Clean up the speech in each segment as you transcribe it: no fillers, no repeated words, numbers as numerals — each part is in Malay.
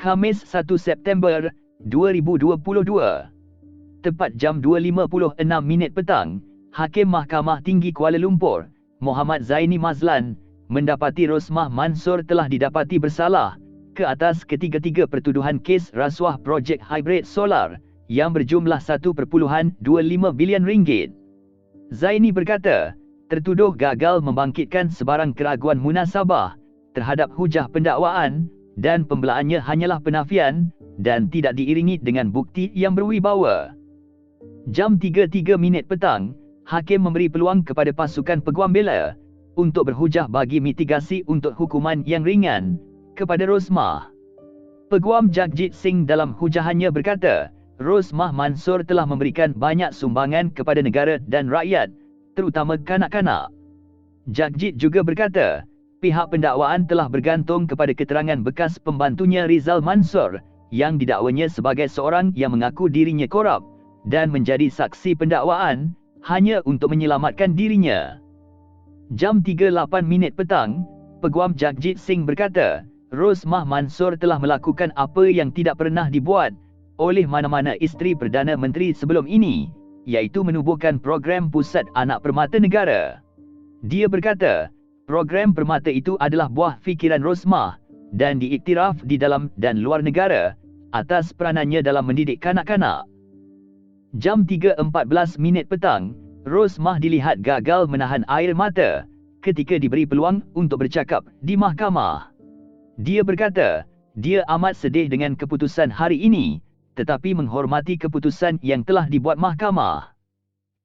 Khamis 1 September 2022. Tepat jam 2.56 petang, Hakim Mahkamah Tinggi Kuala Lumpur, Muhammad Zaini Mazlan, mendapati Rosmah Mansor telah didapati bersalah ke atas ketiga-tiga pertuduhan kes rasuah projek hybrid solar yang berjumlah 1.25 bilion ringgit. Zaini berkata, tertuduh gagal membangkitkan sebarang keraguan munasabah terhadap hujah pendakwaan dan pembelaannya hanyalah penafian dan tidak diiringi dengan bukti yang berwibawa. Jam 3.03 petang, Hakim memberi peluang kepada pasukan peguam bela untuk berhujah bagi mitigasi untuk hukuman yang ringan kepada Rosmah. Peguam Jagjit Singh dalam hujahannya berkata, Rosmah Mansor telah memberikan banyak sumbangan kepada negara dan rakyat, terutama kanak-kanak. Jagjit juga berkata, pihak pendakwaan telah bergantung kepada keterangan bekas pembantunya Rizal Mansor yang didakwanya sebagai seorang yang mengaku dirinya korup dan menjadi saksi pendakwaan hanya untuk menyelamatkan dirinya. Jam 3.08 petang, Peguam Jagjit Singh berkata, Rosmah Mansor telah melakukan apa yang tidak pernah dibuat oleh mana-mana isteri Perdana Menteri sebelum ini, iaitu menubuhkan program Pusat Anak Permata Negara. Dia berkata, program permata itu adalah buah fikiran Rosmah dan diiktiraf di dalam dan luar negara atas peranannya dalam mendidik kanak-kanak. Jam 3.14 petang, Rosmah dilihat gagal menahan air mata ketika diberi peluang untuk bercakap di mahkamah. Dia berkata, dia amat sedih dengan keputusan hari ini, tetapi menghormati keputusan yang telah dibuat mahkamah.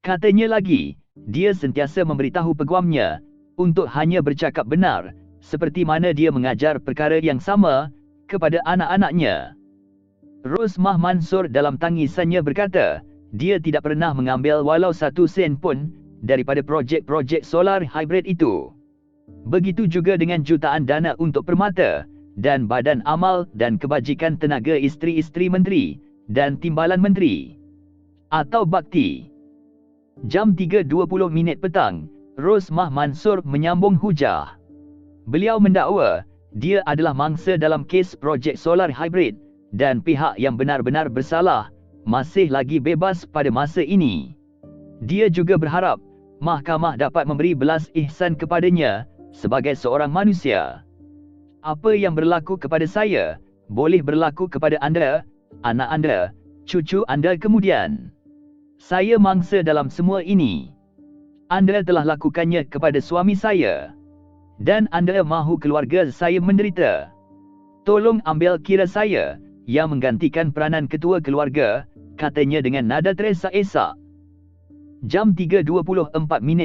Katanya lagi, dia sentiasa memberitahu peguamnya untuk hanya bercakap benar, seperti mana dia mengajar perkara yang sama kepada anak-anaknya. Rosmah Mansor dalam tangisannya berkata, dia tidak pernah mengambil walau 1 sen pun daripada projek-projek solar hybrid itu. Begitu juga dengan jutaan dana untuk permata dan Badan Amal dan Kebajikan Tenaga Isteri-isteri Menteri dan Timbalan Menteri atau Bakti. Jam 3.20 petang, Rosmah Mansor menyambung hujah. Beliau mendakwa dia adalah mangsa dalam kes projek solar hybrid dan pihak yang benar-benar bersalah masih lagi bebas pada masa ini. Dia juga berharap mahkamah dapat memberi belas ihsan kepadanya sebagai seorang manusia. Apa yang berlaku kepada saya, boleh berlaku kepada anda, anak anda, cucu anda kemudian. Saya mangsa dalam semua ini. Anda telah lakukannya kepada suami saya. Dan anda mahu keluarga saya menderita. Tolong ambil kira saya yang menggantikan peranan ketua keluarga, katanya dengan nada teresak-esak. Jam 3.24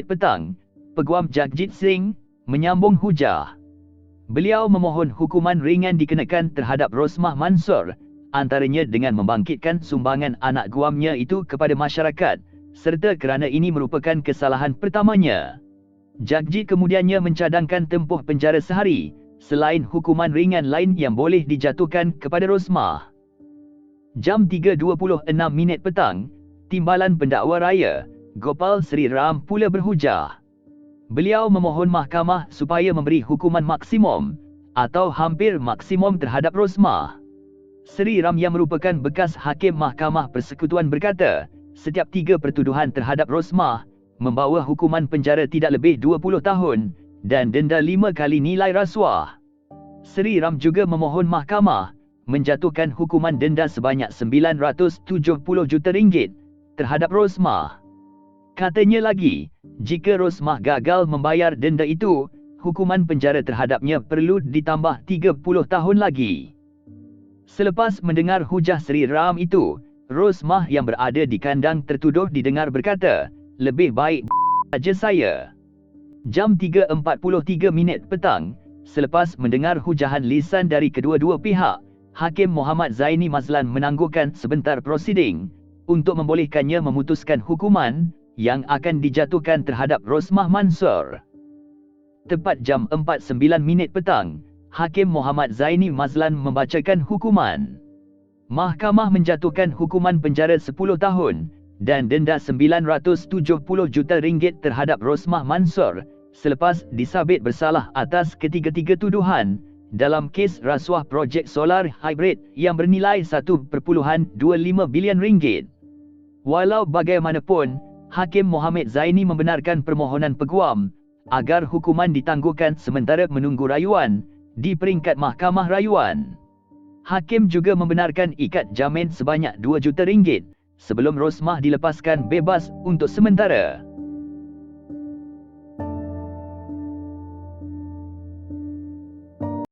petang, Peguam Jagjit Singh menyambung hujah. Beliau memohon hukuman ringan dikenakan terhadap Rosmah Mansor, antaranya dengan membangkitkan sumbangan anak guamnya itu kepada masyarakat, serta kerana ini merupakan kesalahan pertamanya. Jagjit kemudiannya mencadangkan tempoh penjara sehari, selain hukuman ringan lain yang boleh dijatuhkan kepada Rosmah. Jam 3.26 petang, Timbalan Pendakwa Raya, Gopal Sri Ram pula berhujah. Beliau memohon mahkamah supaya memberi hukuman maksimum atau hampir maksimum terhadap Rosmah. Sri Ram yang merupakan bekas Hakim Mahkamah Persekutuan berkata, setiap 3 pertuduhan terhadap Rosmah membawa hukuman penjara tidak lebih 20 tahun dan denda 5 kali nilai rasuah. Sri Ram juga memohon mahkamah menjatuhkan hukuman denda sebanyak 970 juta ringgit terhadap Rosmah. Katanya lagi, jika Rosmah gagal membayar denda itu, hukuman penjara terhadapnya perlu ditambah 30 tahun lagi. Selepas mendengar hujah Sri Ram itu, Rosmah yang berada di kandang tertuduh didengar berkata, lebih baik saja saya. Jam 3.43 petang, selepas mendengar hujahan lisan dari kedua-dua pihak, Hakim Muhammad Zaini Mazlan menangguhkan sebentar prosiding untuk membolehkannya memutuskan hukuman yang akan dijatuhkan terhadap Rosmah Mansor. Tepat jam 4.09 petang, Hakim Muhammad Zaini Mazlan membacakan hukuman. Mahkamah menjatuhkan hukuman penjara 10 tahun dan denda 970 juta ringgit terhadap Rosmah Mansor selepas disabit bersalah atas ketiga-tiga tuduhan dalam kes rasuah projek solar hybrid yang bernilai 1.25 bilion ringgit. Walau bagaimanapun, Hakim Mohamed Zaini membenarkan permohonan peguam agar hukuman ditangguhkan sementara menunggu rayuan di peringkat Mahkamah Rayuan. Hakim juga membenarkan ikat jamin sebanyak 2 juta ringgit sebelum Rosmah dilepaskan bebas untuk sementara.